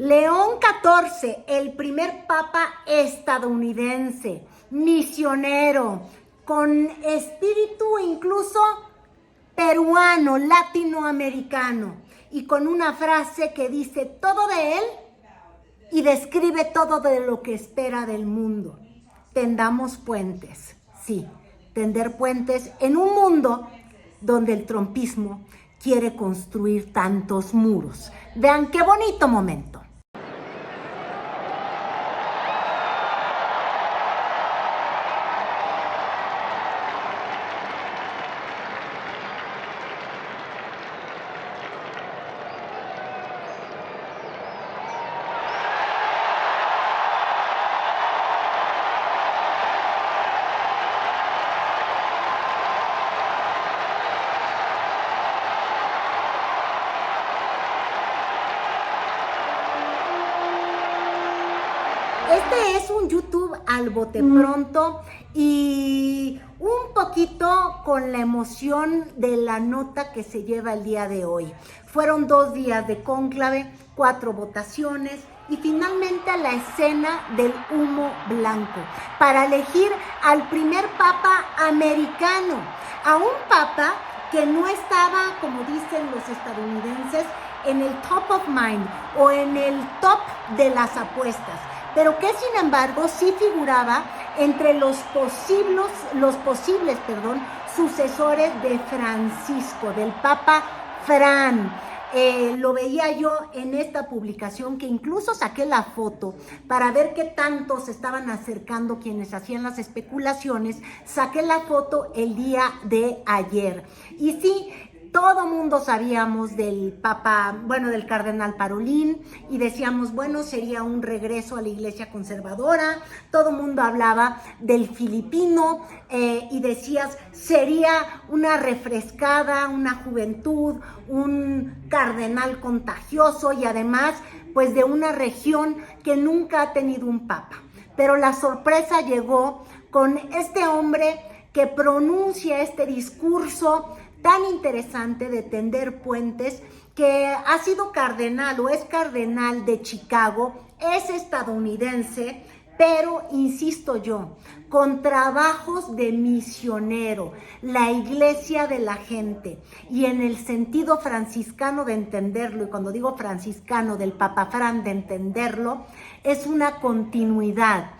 León XIV, el primer papa estadounidense, misionero, con espíritu incluso peruano, latinoamericano, y con una frase que dice todo de él y describe todo de lo que espera del mundo. Tendamos puentes, sí, tender puentes en un mundo donde el trumpismo quiere construir tantos muros. Vean qué bonito momento. Este es un YouTube al bote pronto y un poquito con la emoción de la nota que se lleva el día de hoy. Fueron 2 días de cónclave, 4 votaciones y finalmente la escena del humo blanco para elegir al primer papa americano, a un papa que no estaba, como dicen los estadounidenses, en el top of mind o en el top de las apuestas, pero que sin embargo sí figuraba entre los posibles sucesores de Francisco, del Papa Fran. Lo veía yo en esta publicación, que incluso saqué la foto para ver qué tanto se estaban acercando quienes hacían las especulaciones. Saqué la foto el día de ayer y sí, todo mundo sabíamos del Papa, bueno, del Cardenal Parolin, y decíamos, bueno, sería un regreso a la Iglesia conservadora. Todo mundo hablaba del filipino y decías, sería una refrescada, una juventud, un cardenal contagioso y además, pues de una región que nunca ha tenido un papa. Pero la sorpresa llegó con este hombre que pronuncia este discurso tan interesante de tender puentes, que ha sido cardenal o es cardenal de Chicago, es estadounidense, pero insisto yo, con trabajos de misionero, la iglesia de la gente, y en el sentido franciscano de entenderlo, y cuando digo franciscano del Papa Fran de entenderlo, es una continuidad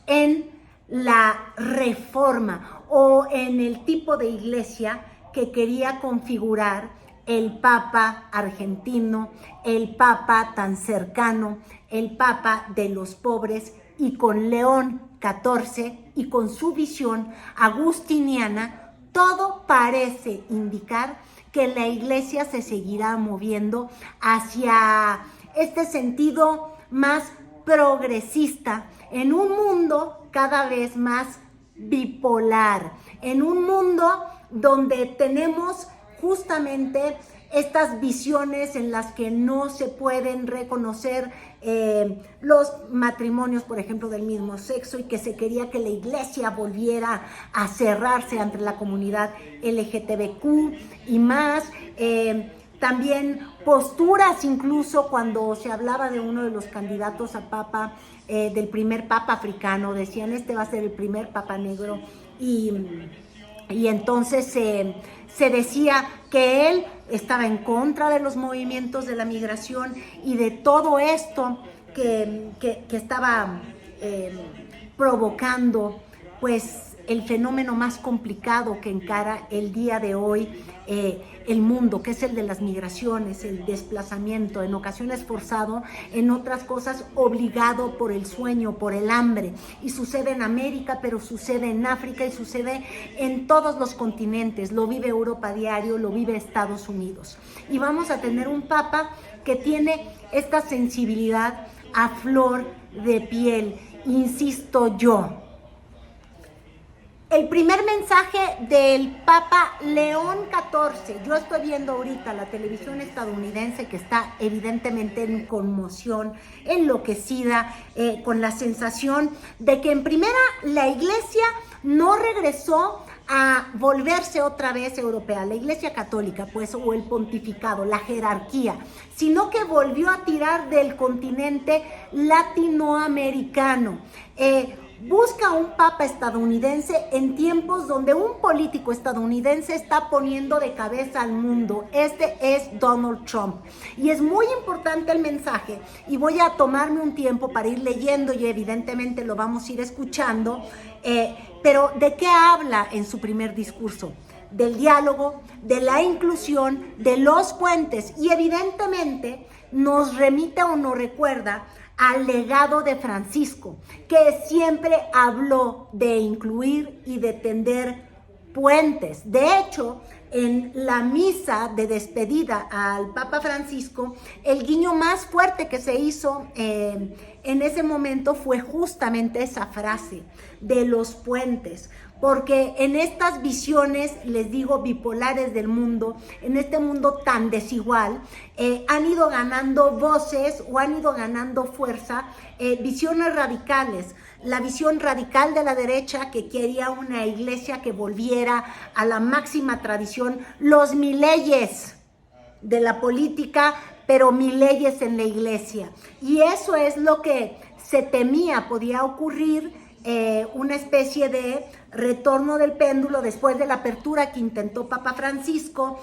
en la reforma o en el tipo de iglesia que quería configurar el Papa argentino, el Papa tan cercano, el Papa de los pobres, y con León XIV y con su visión agustiniana, todo parece indicar que la iglesia se seguirá moviendo hacia este sentido más progresista en un mundo cada vez más bipolar, en un mundo donde tenemos justamente estas visiones en las que no se pueden reconocer los matrimonios, por ejemplo, del mismo sexo, y que se quería que la iglesia volviera a cerrarse ante la comunidad LGTBQ y más. También posturas, incluso cuando se hablaba de uno de los candidatos a papa, del primer papa africano, decían, este va a ser el primer papa negro, y entonces se decía que él estaba en contra de los movimientos de la migración y de todo esto que estaba provocando pues el fenómeno más complicado que encara el día de hoy el mundo, que es el de las migraciones, el desplazamiento, en ocasiones forzado, en otras cosas obligado por el sueño, por el hambre. Y sucede en América, pero sucede en África y sucede en todos los continentes. Lo vive Europa diario, lo vive Estados Unidos. Y vamos a tener un papa que tiene esta sensibilidad a flor de piel, insisto yo. El primer mensaje del Papa León XIV, yo estoy viendo ahorita la televisión estadounidense que está evidentemente en conmoción, enloquecida, con la sensación de que en primera la iglesia no regresó a volverse otra vez europea, la Iglesia Católica, pues, o el pontificado, la jerarquía, sino que volvió a tirar del continente latinoamericano. Busca un papa estadounidense en tiempos donde un político estadounidense está poniendo de cabeza al mundo. Este es Donald Trump. Y es muy importante el mensaje, y voy a tomarme un tiempo para ir leyendo, y evidentemente lo vamos a ir escuchando, pero ¿de qué habla en su primer discurso? Del diálogo, de la inclusión, de los puentes, y evidentemente nos remite o nos recuerda al legado de Francisco, que siempre habló de incluir y de tender puentes. De hecho, en la misa de despedida al Papa Francisco, el guiño más fuerte que se hizo en ese momento fue justamente esa frase de los puentes. Porque en estas visiones, les digo, bipolares del mundo, en este mundo tan desigual, han ido ganando voces o han ido ganando fuerza visiones radicales. La visión radical de la derecha, que quería una iglesia que volviera a la máxima tradición, los mileyes de la política, pero mileyes en la iglesia. Y eso es lo que se temía podía ocurrir, una especie de retorno del péndulo después de la apertura que intentó Papa Francisco,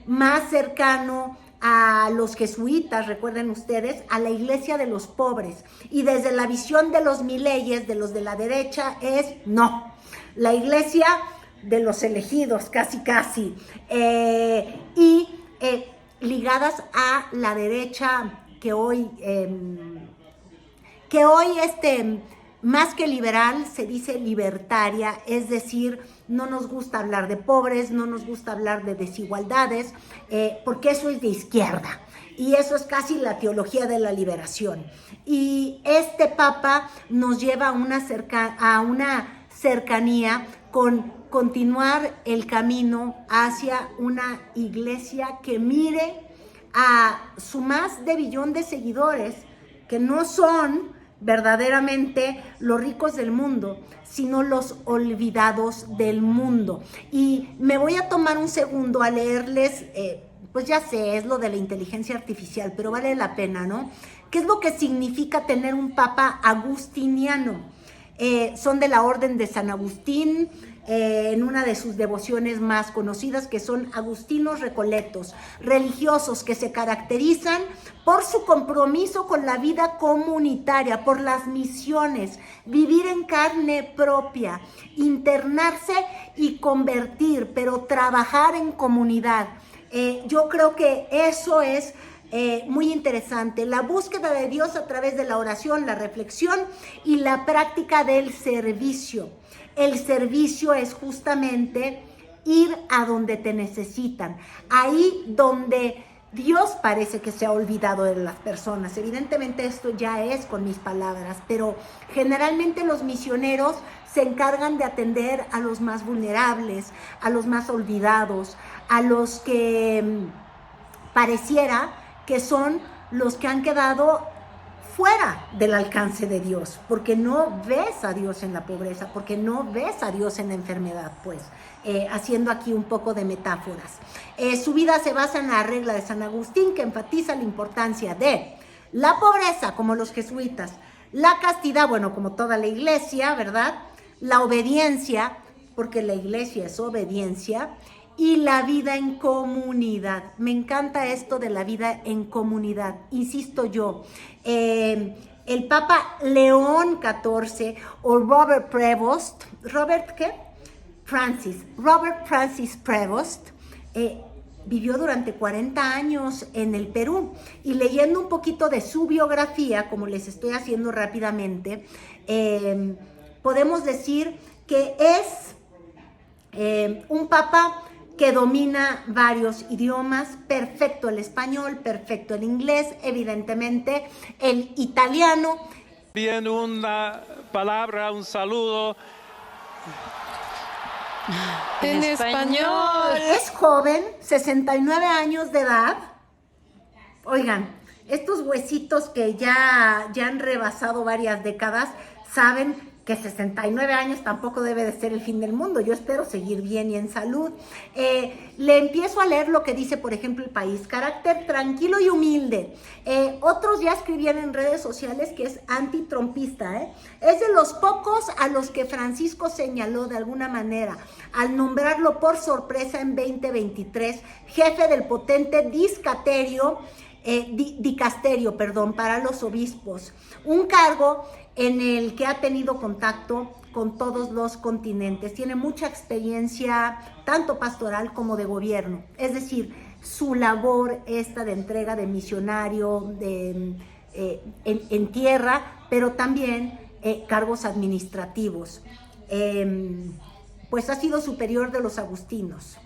más cercano a los jesuitas, recuerden ustedes, a la iglesia de los pobres. Y desde la visión de los mileyes, de los de la derecha, es no, la iglesia de los elegidos, casi, y ligadas a la derecha que hoy más que liberal, se dice libertaria, es decir, no nos gusta hablar de pobres, no nos gusta hablar de desigualdades, porque eso es de izquierda, y eso es casi la teología de la liberación. Y este Papa nos lleva a una cercanía con continuar el camino hacia una iglesia que mire a su más de 1 billón de seguidores, que no son verdaderamente los ricos del mundo, sino los olvidados del mundo. Y me voy a tomar un segundo a leerles, pues ya sé, es lo de la inteligencia artificial, pero vale la pena, ¿no? ¿Qué es lo que significa tener un papa agustiniano? Son de la orden de San Agustín, en una de sus devociones más conocidas, que son agustinos recoletos, religiosos que se caracterizan por su compromiso con la vida comunitaria, por las misiones, vivir en carne propia, internarse y convertir, pero trabajar en comunidad. Yo creo que eso es muy interesante, la búsqueda de Dios a través de la oración, la reflexión y la práctica del servicio. El servicio es justamente ir a donde te necesitan, ahí donde Dios parece que se ha olvidado de las personas. Evidentemente esto ya es con mis palabras, pero generalmente los misioneros se encargan de atender a los más vulnerables, a los más olvidados, a los que pareciera que son los que han quedado fuera del alcance de Dios, porque no ves a Dios en la pobreza, porque no ves a Dios en la enfermedad, pues, haciendo aquí un poco de metáforas. Su vida se basa en la regla de San Agustín, que enfatiza la importancia de la pobreza, como los jesuitas, la castidad, bueno, como toda la iglesia, ¿verdad? La obediencia, porque la iglesia es obediencia, y la vida en comunidad. Me encanta esto de la vida en comunidad. Insisto yo, el Papa León XIV o Robert Prevost, Robert Francis Prevost, vivió durante 40 años en el Perú, y leyendo un poquito de su biografía, como les estoy haciendo rápidamente, podemos decir que es un papa que domina varios idiomas, perfecto el español, perfecto el inglés, evidentemente el italiano. Bien, una palabra, un saludo. En español. Es joven, 69 años de edad. Oigan, estos huesitos que ya han rebasado varias décadas, saben que 69 años tampoco debe de ser el fin del mundo. Yo espero seguir bien y en salud. Le empiezo a leer lo que dice, por ejemplo, El País. Carácter tranquilo y humilde. Otros ya escribían en redes sociales que es antitrumpista. Es de los pocos a los que Francisco señaló de alguna manera al nombrarlo por sorpresa en 2023 jefe del potente dicasterio para los obispos. Un cargo en el que ha tenido contacto con todos los continentes. Tiene mucha experiencia, tanto pastoral como de gobierno. Es decir, su labor esta de entrega de misionario en tierra, pero también cargos administrativos. Pues ha sido superior de los agustinos.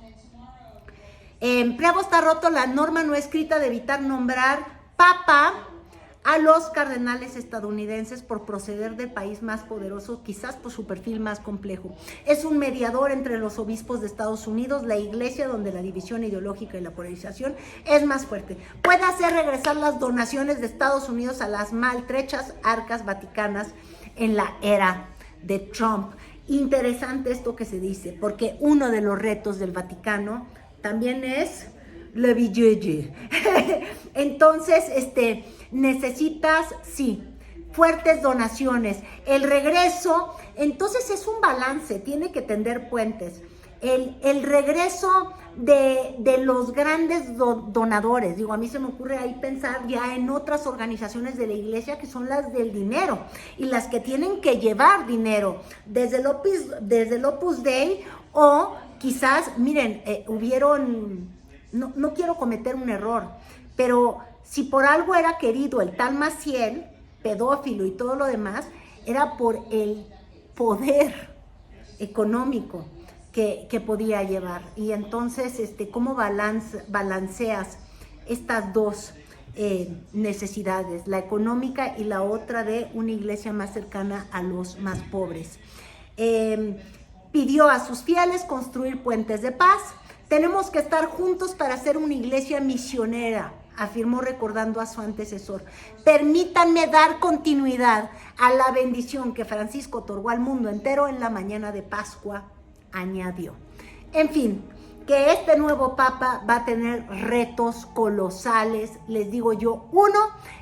Prevo está roto la norma no escrita de evitar nombrar papa a los cardenales estadounidenses por proceder del país más poderoso, quizás por su perfil más complejo. Es un mediador entre los obispos de Estados Unidos, la iglesia donde la división ideológica y la polarización es más fuerte. Puede hacer regresar las donaciones de Estados Unidos a las maltrechas arcas vaticanas en la era de Trump. Interesante esto que se dice, porque uno de los retos del Vaticano también es le billete. Entonces, necesitas, sí, fuertes donaciones. El regreso, entonces es un balance, tiene que tender puentes. El regreso de los grandes donadores, digo, a mí se me ocurre ahí pensar ya en otras organizaciones de la iglesia que son las del dinero y las que tienen que llevar dinero, desde el Opus Dei o quizás, miren, no quiero cometer un error, pero si por algo era querido el tal Maciel, pedófilo y todo lo demás, era por el poder económico que podía llevar. Y entonces, ¿cómo balanceas estas dos necesidades, la económica y la otra de una iglesia más cercana a los más pobres? Pidió a sus fieles construir puentes de paz. Tenemos que estar juntos para ser una iglesia misionera, afirmó recordando a su antecesor. Permítanme dar continuidad a la bendición que Francisco otorgó al mundo entero en la mañana de Pascua, añadió. En fin, que este nuevo papa va a tener retos colosales, les digo yo. Uno,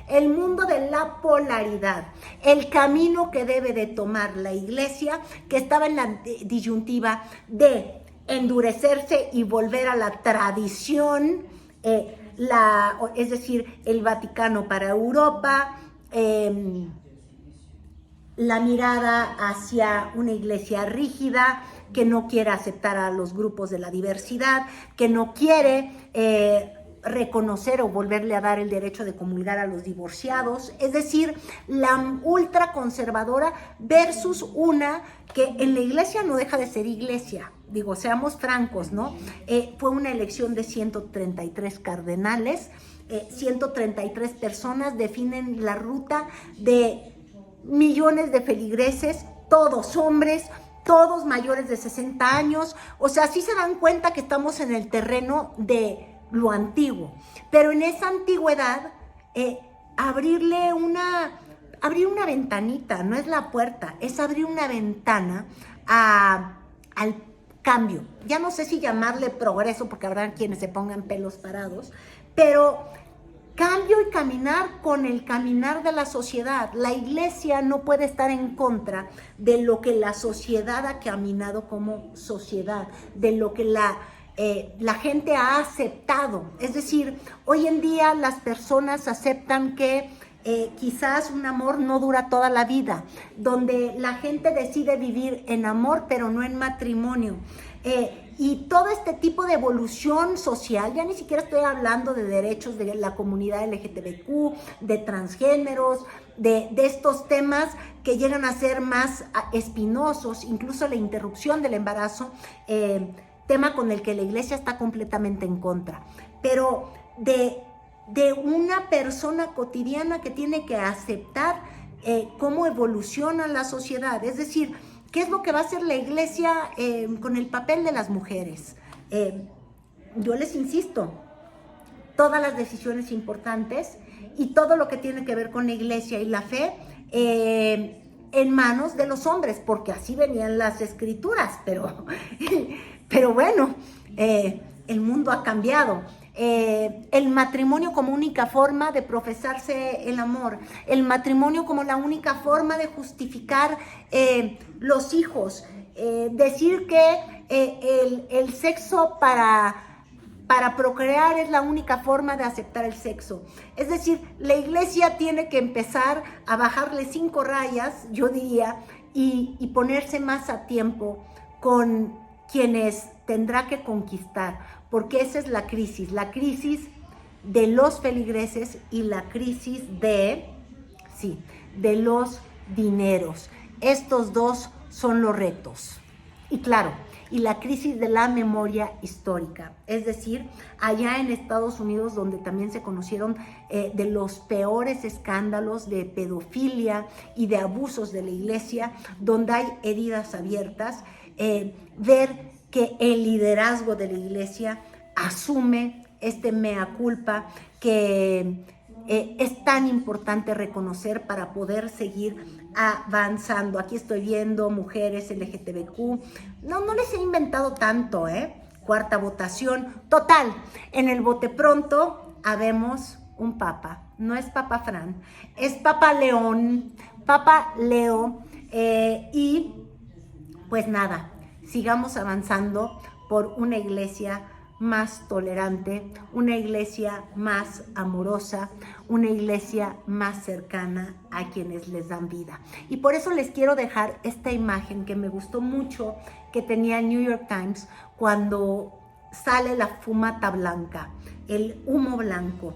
el mundo de la polaridad, el camino que debe de tomar la iglesia, que estaba en la disyuntiva de endurecerse y volver a la tradición, es decir, el Vaticano para Europa, la mirada hacia una iglesia rígida, que no quiere aceptar a los grupos de la diversidad, que no quiere reconocer o volverle a dar el derecho de comulgar a los divorciados, es decir, la ultraconservadora versus una que en la iglesia no deja de ser iglesia. Digo, seamos francos, ¿no? Fue una elección de 133 cardenales, 133 personas definen la ruta de millones de feligreses, todos hombres, todos mayores de 60 años, o sea, sí se dan cuenta que estamos en el terreno de lo antiguo, pero en esa antigüedad, abrir una ventanita, no es la puerta, es abrir una ventana al cambio. Ya no sé si llamarle progreso, porque habrá quienes se pongan pelos parados, pero cambio y caminar con el caminar de la sociedad. La iglesia no puede estar en contra de lo que la sociedad ha caminado como sociedad, de lo que la gente ha aceptado. Es decir, hoy en día las personas aceptan que quizás un amor no dura toda la vida, donde la gente decide vivir en amor pero no en matrimonio. Y todo este tipo de evolución social, ya ni siquiera estoy hablando de derechos de la comunidad LGTBQ, de transgéneros, de estos temas que llegan a ser más espinosos, incluso la interrupción del embarazo, tema con el que la iglesia está completamente en contra, pero de una persona cotidiana que tiene que aceptar cómo evoluciona la sociedad, es decir, ¿qué es lo que va a hacer la iglesia con el papel de las mujeres? Yo les insisto, todas las decisiones importantes y todo lo que tiene que ver con la iglesia y la fe en manos de los hombres, porque así venían las escrituras, pero bueno, el mundo ha cambiado. El matrimonio como única forma de profesarse el amor, el matrimonio como la única forma de justificar los hijos, decir que el sexo para procrear es la única forma de aceptar el sexo. Es decir, la iglesia tiene que empezar a bajarle 5 rayas, yo diría, y ponerse más a tiempo con quienes tendrá que conquistar, porque esa es la crisis de los feligreses y la crisis de los dineros. Estos dos son los retos. Y claro, y la crisis de la memoria histórica, es decir, allá en Estados Unidos, donde también se conocieron de los peores escándalos de pedofilia y de abusos de la iglesia, donde hay heridas abiertas, ver que el liderazgo de la iglesia asume este mea culpa que es tan importante reconocer para poder seguir avanzando. Aquí estoy viendo mujeres LGTBQ. No les he inventado tanto, Cuarta votación. Total, en el bote pronto habemos un papa. No es Papa Fran, es Papa León, Papa Leo. Y pues nada, sigamos avanzando por una iglesia más tolerante, una iglesia más amorosa, una iglesia más cercana a quienes les dan vida. Y por eso les quiero dejar esta imagen que me gustó mucho, que tenía el New York Times, cuando sale la fumata blanca, el humo blanco,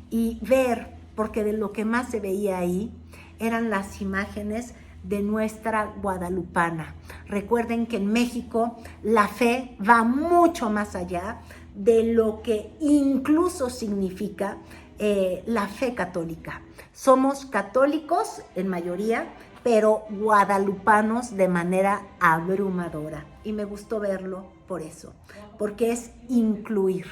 y ver, porque de lo que más se veía ahí eran las imágenes de nuestra guadalupana. Recuerden que en México la fe va mucho más allá de lo que incluso significa la fe católica. Somos católicos en mayoría, pero guadalupanos de manera abrumadora. Y me gustó verlo por eso, porque es incluir.